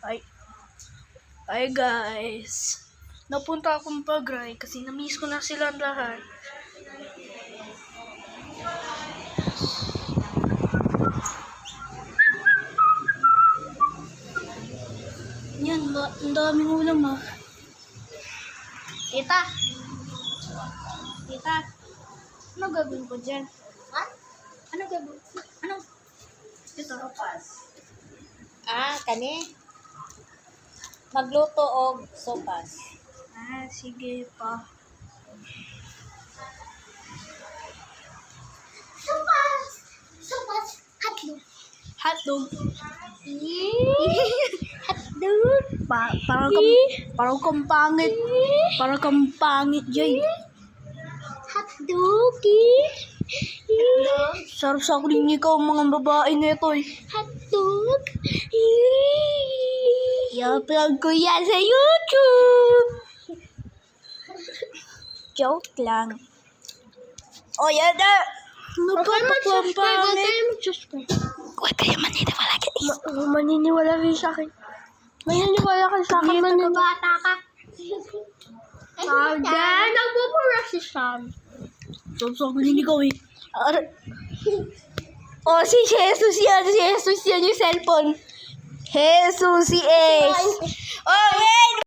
Ay, ay guys. Napunta akong Pagray kasi na-miss ko na silang lahat. Yan, ang daming ulam ah. Tita! Tita! Ano gagawin ko dyan? What? Ano gagawin? Ano? Ito. Kani? Magluto og sopas. Sige pa. Sopas. Hotdog. Hotdog. Hotdog. Parang kang pangit. Parang kang pangit, Jay. Hotdog. Sarap sa kuling ikaw mga babae na ito eh. Hotdog. I-upload ko yan sa YouTube. Joke lang. O yan na. Napapakang pangit. Huwag kayo maniniwala guys. Maniniwala rin sa akin. Maniniwala ka sa akin. Bata ka. Again, nagpupurasi siya. So, ikaw eh. Oh, si Jesus yan. Si Jesus yan yung cellphone. Jesus, si Ace. Oh, wait!